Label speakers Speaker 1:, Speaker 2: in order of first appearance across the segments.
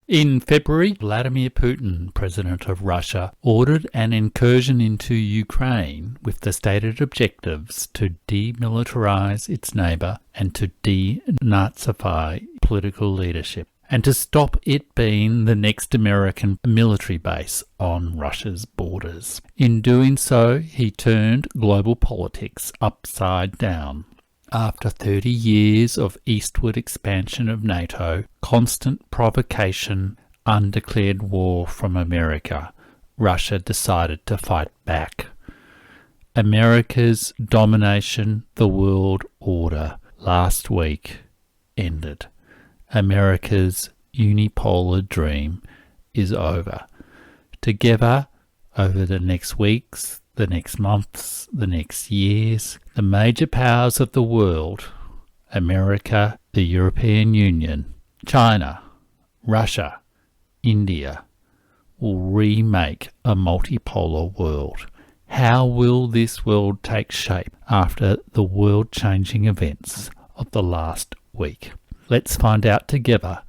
Speaker 1: In February, Vladimir Putin, President of Russia, ordered an incursion into Ukraine with the stated objectives to demilitarize its neighbour and to denazify political leadership, and to stop it being the next American military base on Russia's borders. In doing so, he turned global politics upside down. After 30 years of eastward expansion of NATO, constant provocation, undeclared war from America, Russia decided to fight back. America's domination, the world order, last week ended. America's unipolar dream is over. Together, over the next weeks, the next months, the next years, the major powers of the world, America, the European Union, China, Russia, India, will remake a multipolar world. How will this world take shape after the world-changing events of the last week? Let's find out together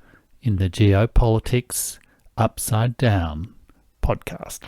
Speaker 1: in the Geopolitics Upside Down podcast.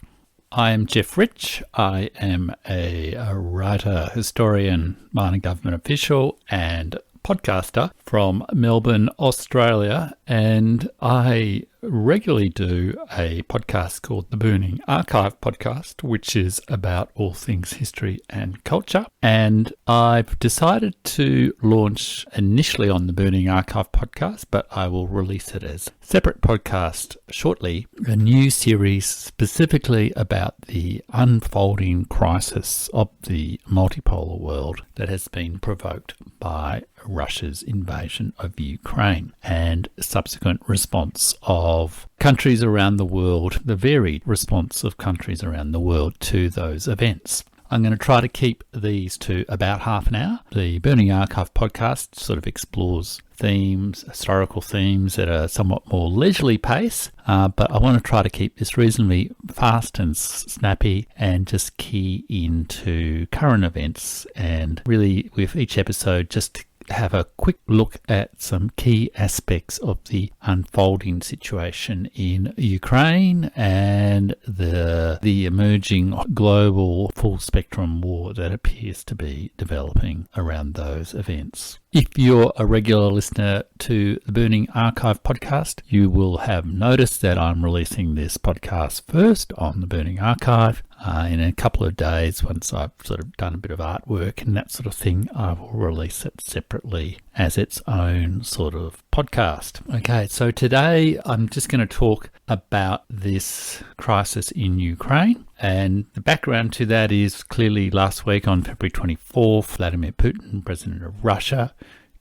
Speaker 1: I am Jeff Rich. I am a writer, historian, minor government official and podcaster from Melbourne, Australia, and I regularly do a podcast called the Burning Archive Podcast, which is about all things history and culture. And I've decided to launch initially on the Burning Archive Podcast, but I will release it as a separate podcast shortly, a new series specifically about the unfolding crisis of the multipolar world that has been provoked by Russia's invasion of Ukraine and subsequent response of countries around the world, the varied response of countries around the world to those events. I'm going to try to keep these to about half an hour. The Burning Archive podcast sort of explores themes, historical themes at a somewhat more leisurely pace, but I want to try to keep this reasonably fast and snappy and just key into current events, and really with each episode just have a quick look at some key aspects of the unfolding situation in Ukraine and the emerging global full spectrum war that appears to be developing around those events. If you're a regular listener to the Burning Archive podcast, you will have noticed that I'm releasing this podcast first on the Burning Archive. In a couple of days, once I've sort of done a bit of artwork and that sort of thing, I will release it separately as its own sort of podcast. Okay, so today I'm just going to talk about this crisis in Ukraine. And the background to that is clearly last week on February 24th, Vladimir Putin, President of Russia,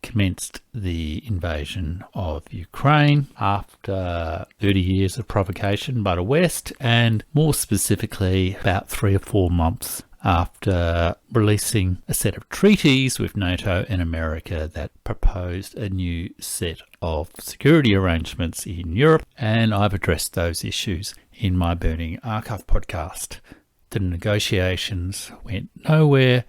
Speaker 1: commenced the invasion of Ukraine after 30 years of provocation by the West, and more specifically about 3 or 4 months after releasing a set of treaties with NATO and America that proposed a new set of security arrangements in Europe, and I've addressed those issues in my Burning Archive podcast. The negotiations went nowhere,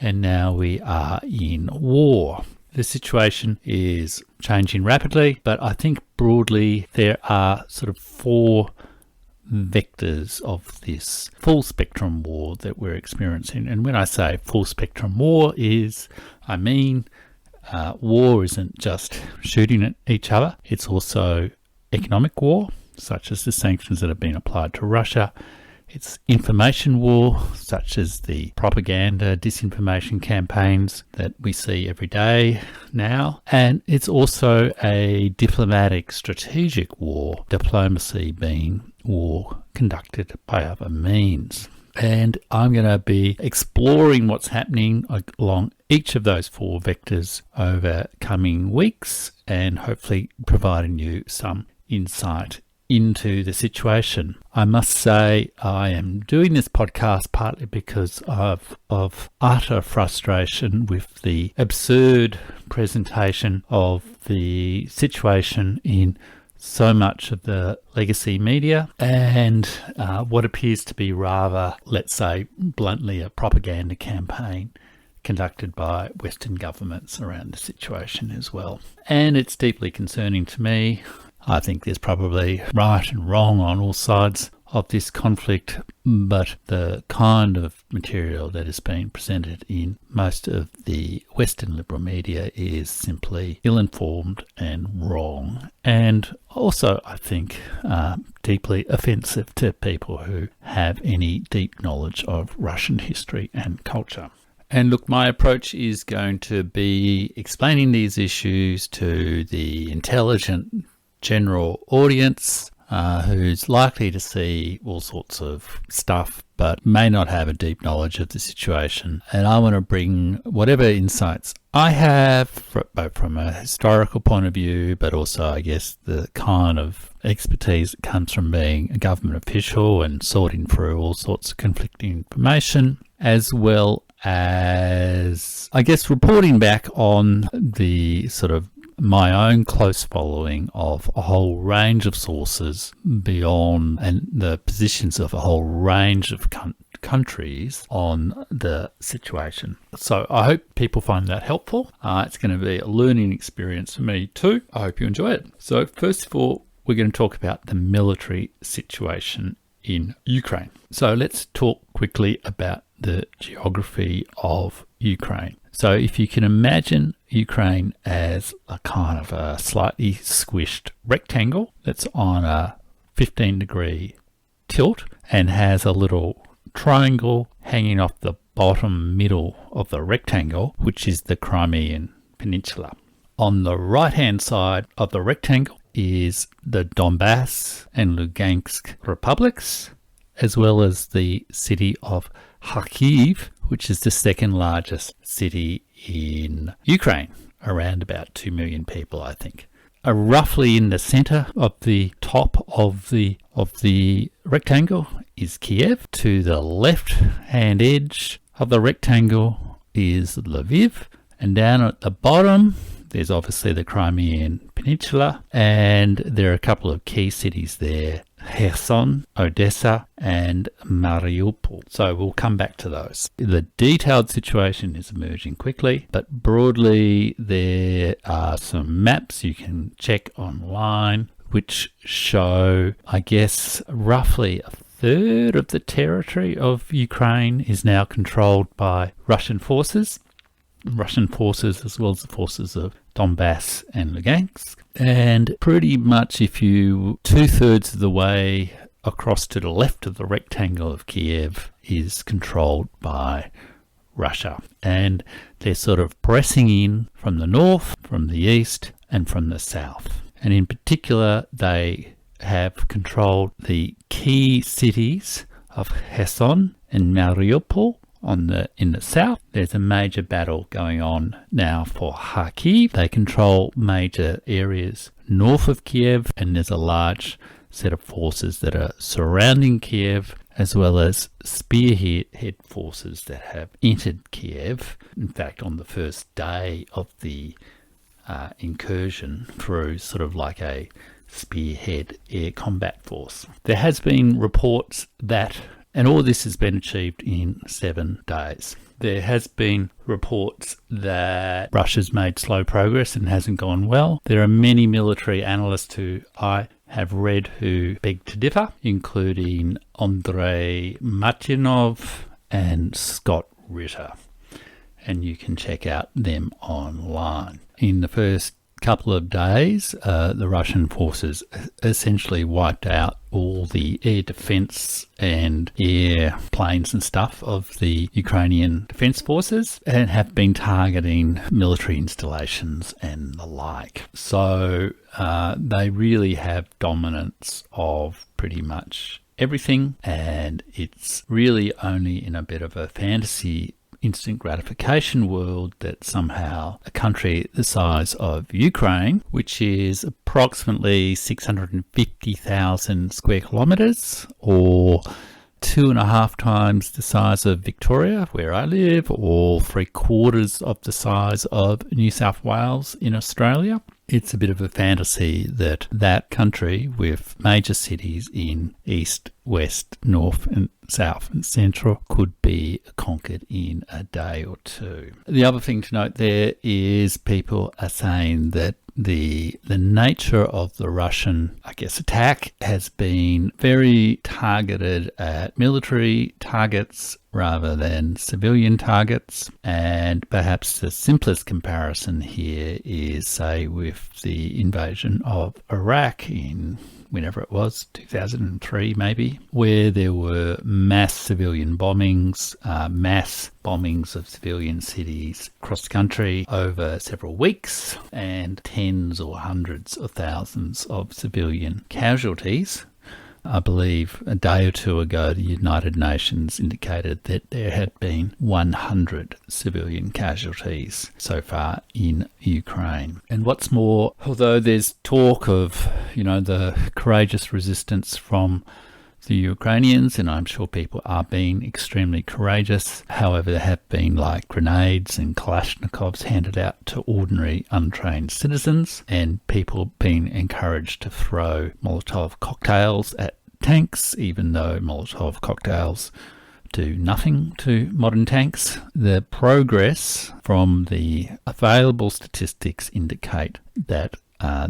Speaker 1: and now we are in war. The situation is changing rapidly, but I think broadly there are sort of 4 vectors of this full spectrum war that we're experiencing. And when I say full spectrum war I mean war isn't just shooting at each other. It's also economic war, such as the sanctions that have been applied to Russia. It's information war, such as the propaganda, disinformation campaigns that we see every day now. And it's also a diplomatic, strategic war, diplomacy being war conducted by other means. And I'm going to be exploring what's happening along each of those 4 vectors over coming weeks and hopefully providing you some insight into the situation. I must say I am doing this podcast partly because of utter frustration with the absurd presentation of the situation in so much of the legacy media and what appears to be rather, let's say bluntly, a propaganda campaign conducted by Western governments around the situation as well. And it's deeply concerning to me. I think there's probably right and wrong on all sides of this conflict, but the kind of material that is being presented in most of the Western liberal media is simply ill-informed and wrong, and also, I think, deeply offensive to people who have any deep knowledge of Russian history and culture. And look, my approach is going to be explaining these issues to the intelligent general audience who's likely to see all sorts of stuff but may not have a deep knowledge of the situation. And I want to bring whatever insights I have, both from a historical point of view, but also, I guess, the kind of expertise that comes from being a government official and sorting through all sorts of conflicting information, as well as, I guess, reporting back on the sort of my own close following of a whole range of sources beyond and the positions of a whole range of countries on the situation. So I hope people find that helpful. It's going to be a learning experience for me too. I hope you enjoy it. So first of all, we're going to talk about the military situation in Ukraine. So let's talk quickly about the geography of Ukraine. So if you can imagine Ukraine as a kind of a slightly squished rectangle that's on a 15-degree tilt and has a little triangle hanging off the bottom middle of the rectangle, which is the Crimean Peninsula. On the right-hand side of the rectangle is the Donbass and Lugansk republics, as well as the city of Kharkiv, which is the second largest city in Ukraine, around about 2 million people, I think. Roughly in the center of the top of the rectangle is Kiev. To the left-hand edge of the rectangle is Lviv, and down at the bottom there's obviously the Crimean Peninsula, and there are a couple of key cities there: Kherson, Odessa, and Mariupol. So we'll come back to those. The detailed situation is emerging quickly, but broadly there are some maps you can check online which show, I guess, roughly a third of the territory of Ukraine is now controlled by Russian forces as well as the forces of Donbass and Lugansk. And pretty much if you 2/3 of the way across to the left of the rectangle of Kiev is controlled by Russia. And they're sort of pressing in from the north, from the east, and from the south. And in particular, they have controlled the key cities of Kherson and Mariupol. In the south, there's a major battle going on now for Kharkiv. They control major areas north of Kiev, and there's a large set of forces that are surrounding Kiev, as well as spearhead forces that have entered Kiev. In fact, on the first day of the incursion, through sort of like a spearhead air combat force. There has been reports that, and all this has been achieved in 7 days. There has been reports that Russia's made slow progress and hasn't gone well. There are many military analysts who I have read who beg to differ, including Andrei Martynov and Scott Ritter. And you can check out them online. In the first couple of days, the Russian forces essentially wiped out all the air defense and airplanes and stuff of the Ukrainian defense forces and have been targeting military installations and the like. So they really have dominance of pretty much everything, and it's really only in a bit of a fantasy instant gratification world that somehow a country the size of Ukraine, which is approximately 650,000 square kilometres, or 2.5 times the size of Victoria, where I live, or 3/4 of the size of New South Wales in Australia. It's a bit of a fantasy that that country, with major cities in east, west, north and south and central could be conquered in a day or two. The other thing to note there is people are saying that the nature of the Russian, attack has been very targeted at military targets rather than civilian targets. And perhaps the simplest comparison here is, say, with the invasion of Iraq in whenever it was, 2003 maybe, where there were mass civilian bombings, of civilian cities across the country over several weeks, and tens or hundreds of thousands of civilian casualties. I believe a day or two ago, the United Nations indicated that there had been 100 civilian casualties so far in Ukraine. And what's more, although there's talk of, the courageous resistance from the Ukrainians, and I'm sure people are being extremely courageous. However, there have been grenades and Kalashnikovs handed out to ordinary untrained citizens, and people being encouraged to throw Molotov cocktails at tanks, even though Molotov cocktails do nothing to modern tanks. The progress from the available statistics indicate that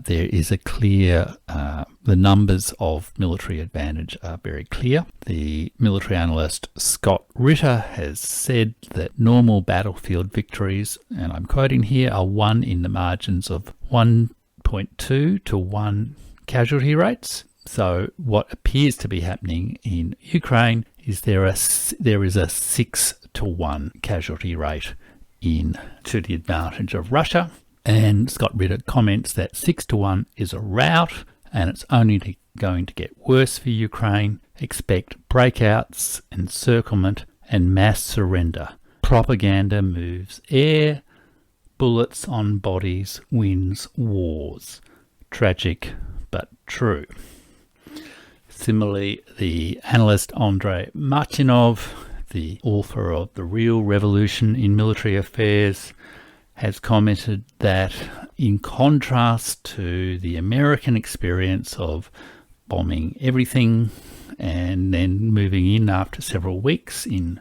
Speaker 1: there is a clear, the numbers of military advantage are very clear. The military analyst Scott Ritter has said that normal battlefield victories, and I'm quoting here, are won in the margins of 1.2 to 1 casualty rates. So what appears to be happening in Ukraine is there is a 6 to 1 casualty rate to the advantage of Russia. And Scott Ritter comments that 6 to 1 is a rout, and it's only going to get worse for Ukraine. Expect breakouts, encirclement, and mass surrender. Propaganda moves air, bullets on bodies wins wars. Tragic, but true. Similarly, the analyst Andrei Martynov, the author of The Real Revolution in Military Affairs, has commented that in contrast to the American experience of bombing everything and then moving in after several weeks in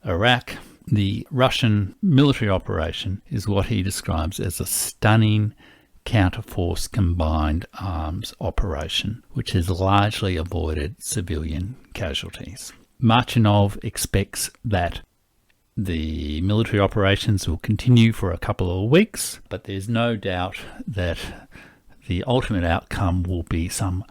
Speaker 1: Iraq, the Russian military operation is what he describes as a stunning counterforce combined arms operation, which has largely avoided civilian casualties. Martynov expects that the military operations will continue for a couple of weeks, but there's no doubt that the ultimate outcome will be some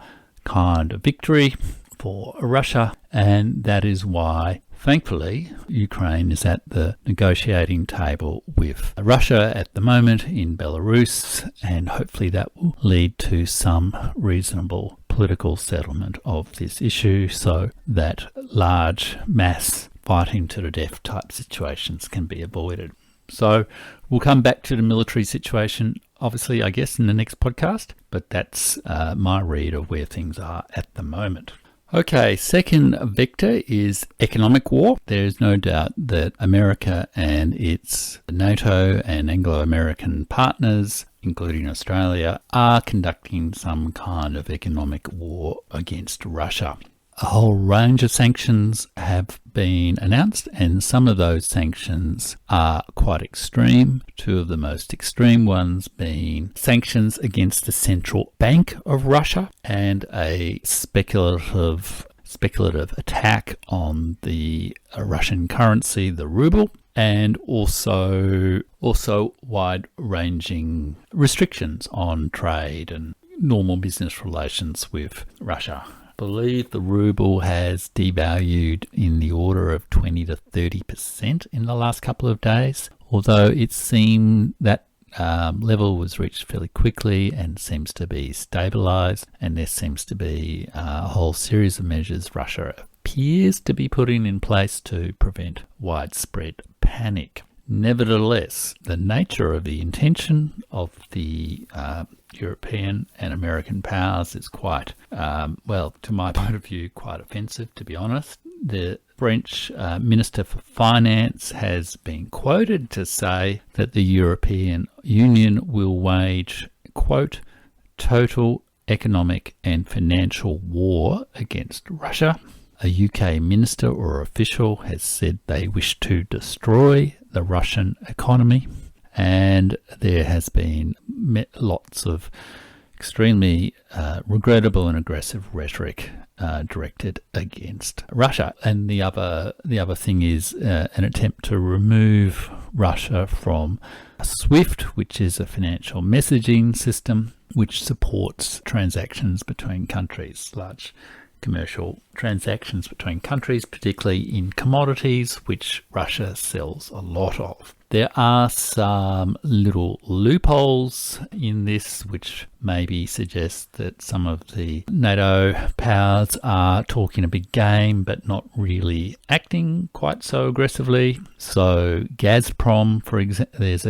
Speaker 1: kind of victory for Russia, and that is why, thankfully, Ukraine is at the negotiating table with Russia at the moment in Belarus, and hopefully that will lead to some reasonable political settlement of this issue so that large mass fighting to the death type situations can be avoided. So we'll come back to the military situation, obviously, I guess, in the next podcast, but that's my read of where things are at the moment. Okay, second vector is economic war. There is no doubt that America and its NATO and Anglo-American partners, including Australia, are conducting some kind of economic war against Russia. A whole range of sanctions have been announced, and some of those sanctions are quite extreme. Two of the most extreme ones being sanctions against the central bank of Russia and a speculative attack on the Russian currency, the ruble, and also wide-ranging restrictions on trade and normal business relations with Russia. I believe the ruble has devalued in the order of 20 to 30% in the last couple of days, although it seemed that level was reached fairly quickly and seems to be stabilized, and there seems to be a whole series of measures Russia appears to be putting in place to prevent widespread panic. Nevertheless, the nature of the intention of the European and American powers is quite, to my point of view, quite offensive, to be honest. The French Minister for Finance has been quoted to say that the European Union will wage, quote, total economic and financial war against Russia. a UK minister or official has said they wish to destroy the Russian economy, and there has been lots of extremely regrettable and aggressive rhetoric directed against Russia. And the other thing is an attempt to remove Russia from SWIFT, which is a financial messaging system which supports transactions between countries, large commercial transactions between countries, particularly in commodities, which Russia sells a lot of. There are some little loopholes in this which maybe suggest that some of the NATO powers are talking a big game but not really acting quite so aggressively. So Gazprom, for example, there's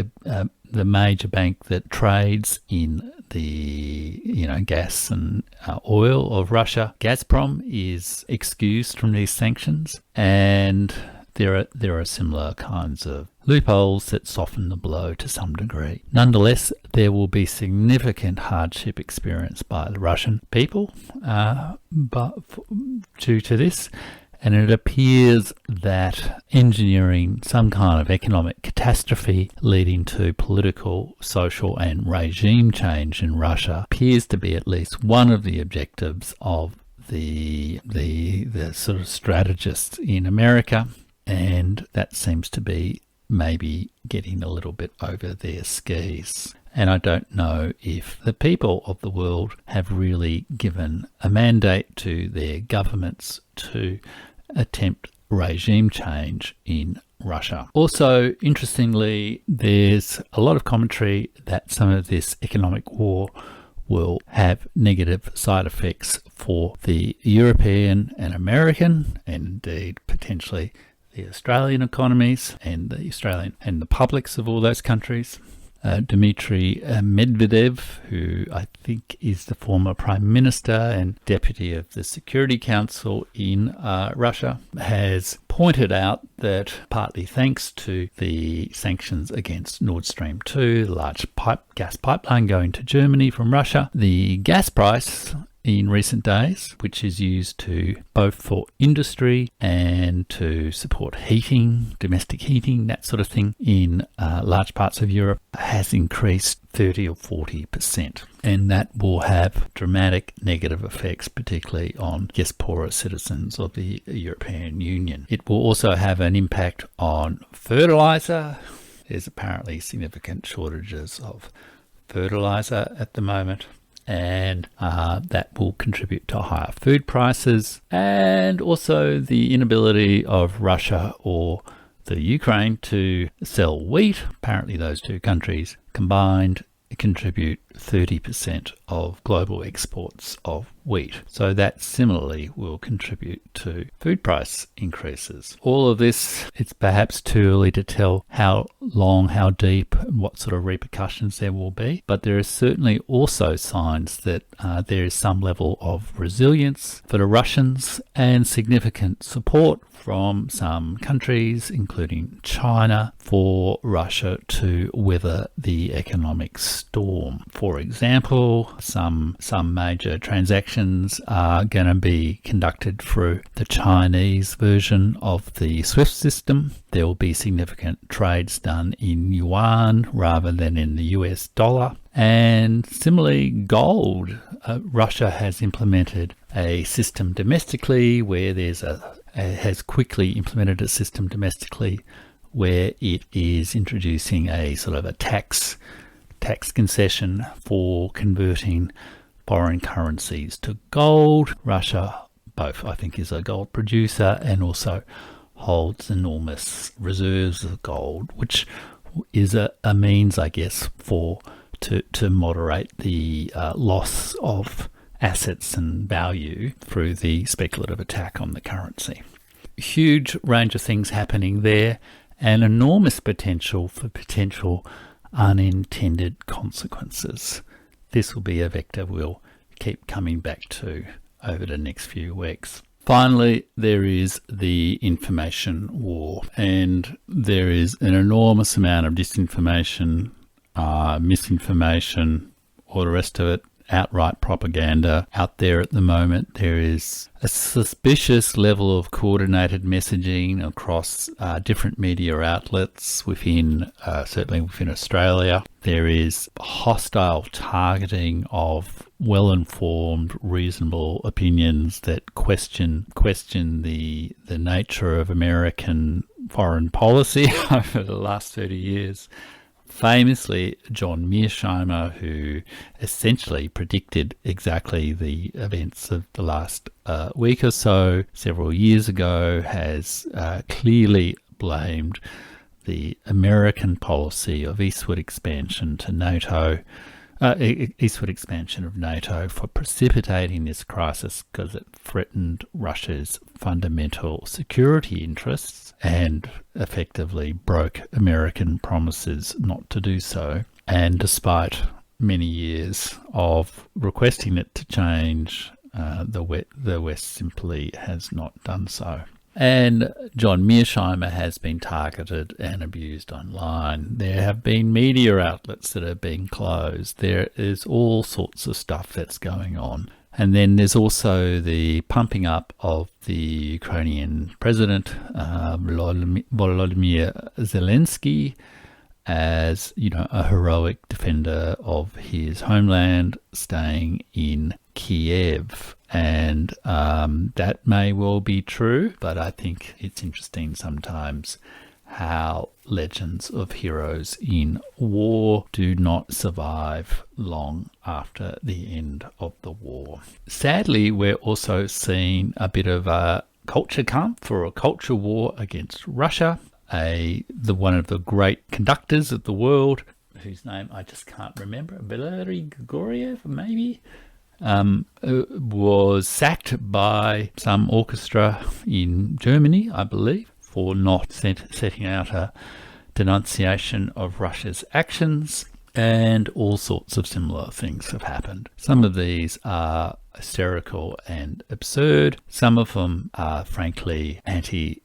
Speaker 1: the major bank that trades in the gas and oil of Russia. Gazprom is excused from these sanctions, and there are similar kinds of loopholes that soften the blow to some degree. Nonetheless, there will be significant hardship experienced by the Russian people due to this. And it appears that engineering some kind of economic catastrophe leading to political, social and regime change in Russia appears to be at least one of the objectives of the sort of strategists in America, and that seems to be maybe getting a little bit over their skis. And I don't know if the people of the world have really given a mandate to their governments to attempt regime change in Russia. Also, interestingly, there's a lot of commentary that some of this economic war will have negative side effects for the European and American, and indeed potentially the Australian economies and the publics of all those countries. Dmitry Medvedev, who I think is the former Prime Minister and Deputy of the Security Council in Russia, has pointed out that partly thanks to the sanctions against Nord Stream 2, the large gas pipeline going to Germany from Russia, the gas price in recent days, which is used to both for industry and to support heating, domestic heating, that sort of thing in large parts of Europe, has increased 30 or 40%. And that will have dramatic negative effects, particularly on poorer citizens of the European Union. It will also have an impact on fertilizer. There's apparently significant shortages of fertilizer at the moment, and that will contribute to higher food prices, and also the inability of Russia or the Ukraine to sell wheat. Apparently those two countries combined contribute 30% of global exports of wheat. So that similarly will contribute to food price increases. All of this, it's perhaps too early to tell how long, how deep, and what sort of repercussions there will be. But there is certainly also signs that there is some level of resilience for the Russians and significant support from some countries, including China, for Russia to weather the economic storm. For example, some major transactions are going to be conducted through the Chinese version of the SWIFT system. There will be significant trades done in yuan rather than in the US dollar. And similarly, gold. Russia has implemented a system domestically where has quickly implemented a system domestically where it is introducing a sort of a tax concession for converting foreign currencies to gold. Russia both, I think, is a gold producer and also holds enormous reserves of gold, which is a means, I guess, to moderate the loss of assets and value through the speculative attack on the currency. Huge range of things happening there, and enormous potential for potential unintended consequences. This will be a vector we'll keep coming back to over the next few weeks. Finally, there is the information war, and there is an enormous amount of disinformation, misinformation, all the rest of it, outright propaganda out there at the moment. There is a suspicious level of coordinated messaging across different media outlets certainly within Australia. There is hostile targeting of well-informed, reasonable opinions that question the nature of American foreign policy over the last 30 years. Famously, John Mearsheimer, who essentially predicted exactly the events of the last week or so, several years ago, has clearly blamed the American policy of eastward expansion to NATO, eastward expansion of NATO, for precipitating this crisis because it threatened Russia's fundamental security interests and effectively broke American promises not to do so. And despite many years of requesting it to change, the West simply has not done so. And John Mearsheimer has been targeted and abused online. There have been media outlets that have been closed. There is all sorts of stuff that's going on. And then there's also the pumping up of the Ukrainian president, Volodymyr Zelensky, as, a heroic defender of his homeland, staying in Kiev. And that may well be true, but I think it's interesting sometimes how legends of heroes in war do not survive long after the end of the war. Sadly, we're also seeing a bit of a culture camp for a culture war against Russia. One of the great conductors of the world, whose name I just can't remember, Valery Grigoriev, maybe, was sacked by some orchestra in Germany, I believe, for not setting out a denunciation of Russia's actions, and all sorts of similar things have happened. Some of these are hysterical and absurd. Some of them are frankly anti-Slavic,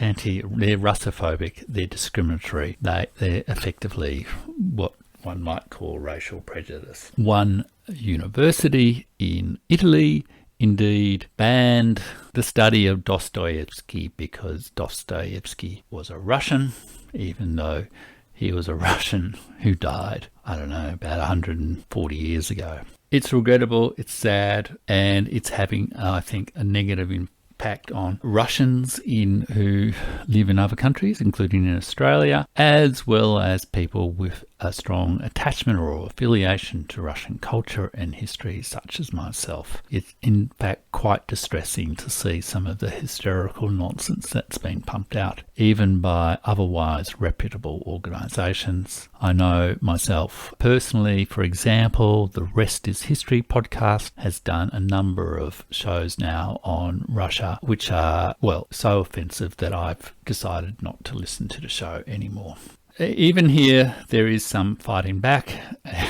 Speaker 1: they're Russophobic, they're discriminatory, they're effectively what one might call racial prejudice. One university in Italy indeed banned the study of Dostoevsky because Dostoevsky was a Russian, even though he was a Russian who died, about 140 years ago. It's regrettable, it's sad, and it's having, I think, a negative impact on Russians who live in other countries, including in Australia, as well as people with a strong attachment or affiliation to Russian culture and history, such as myself. It's in fact quite distressing to see some of the hysterical nonsense that's been pumped out, even by otherwise reputable organisations. I know myself personally, for example, the Rest is History podcast has done a number of shows now on Russia, which are, so offensive that I've decided not to listen to the show anymore. Even here, there is some fighting back,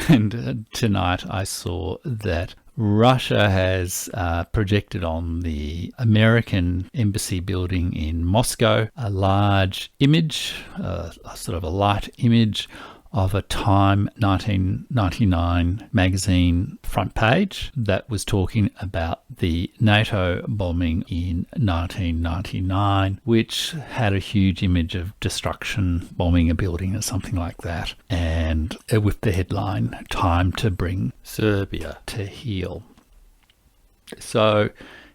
Speaker 1: and tonight I saw that Russia has projected on the American embassy building in Moscow a large image, a light image of a Time 1999 magazine front page that was talking about the NATO bombing in 1999, which had a huge image of destruction, bombing a building or something like that, and with the headline, "Time to bring Serbia to heel." So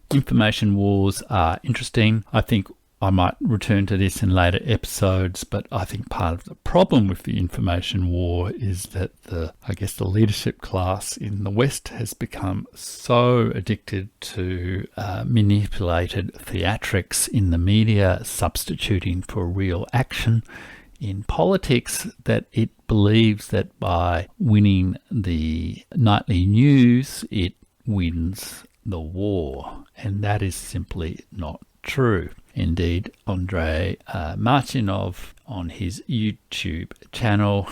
Speaker 1: information wars are interesting. I think I might return to this in later episodes, but I think part of the problem with the information war is that the leadership class in the West has become so addicted to manipulated theatrics in the media, substituting for real action in politics, that it believes that by winning the nightly news, it wins the war. And that is simply not true. Indeed, Andrei Martynov on his YouTube channel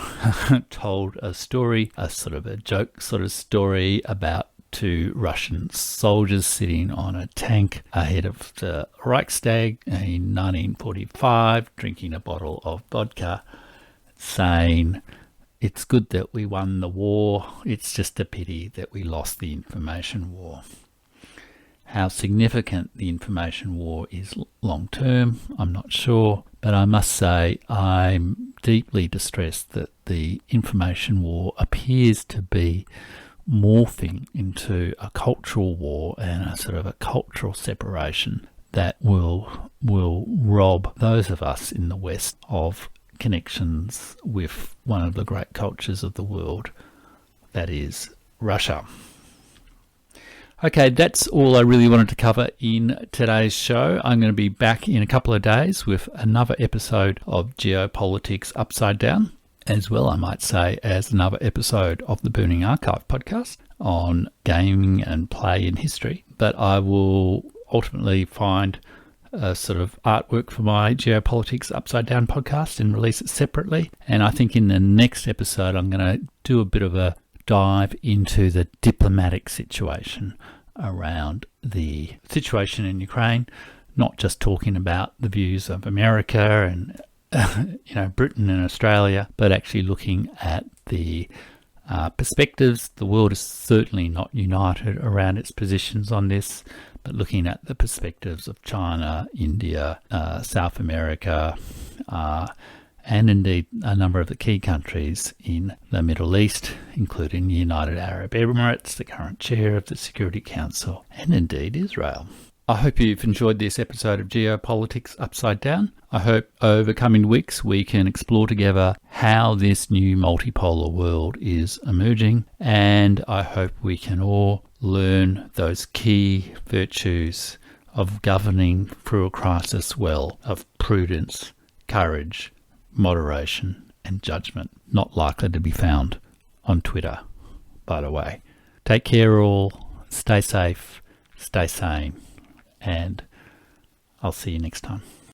Speaker 1: told a story, a joke story about two Russian soldiers sitting on a tank ahead of the Reichstag in 1945, drinking a bottle of vodka, saying, it's good that we won the war. It's just a pity that we lost the information war. How significant the information war is long term, I'm not sure, but I must say I'm deeply distressed that the information war appears to be morphing into a cultural war and a sort of a cultural separation that will rob those of us in the West of connections with one of the great cultures of the world, that is Russia. Okay, that's all I really wanted to cover in today's show. I'm going to be back in a couple of days with another episode of Geopolitics Upside Down, as well, I might say, as another episode of the Burning Archive podcast on gaming and play in history. But I will ultimately find a sort of artwork for my Geopolitics Upside Down podcast and release it separately. And I think in the next episode, I'm going to do a bit of a dive into the diplomatic situation around the situation in Ukraine, not just talking about the views of America and Britain and Australia, but actually looking at the perspectives. The world is certainly not united around its positions on this, but looking at the perspectives of China, India, South America, and indeed a number of the key countries in the Middle East, including the United Arab Emirates, the current chair of the Security Council, and indeed Israel. I hope you've enjoyed this episode of Geopolitics Upside Down. I hope over coming weeks we can explore together how this new multipolar world is emerging, and I hope we can all learn those key virtues of governing through a crisis well, of prudence, courage, moderation and judgment, not likely to be found on Twitter, by the way. Take care all, stay safe, stay sane, and I'll see you next time.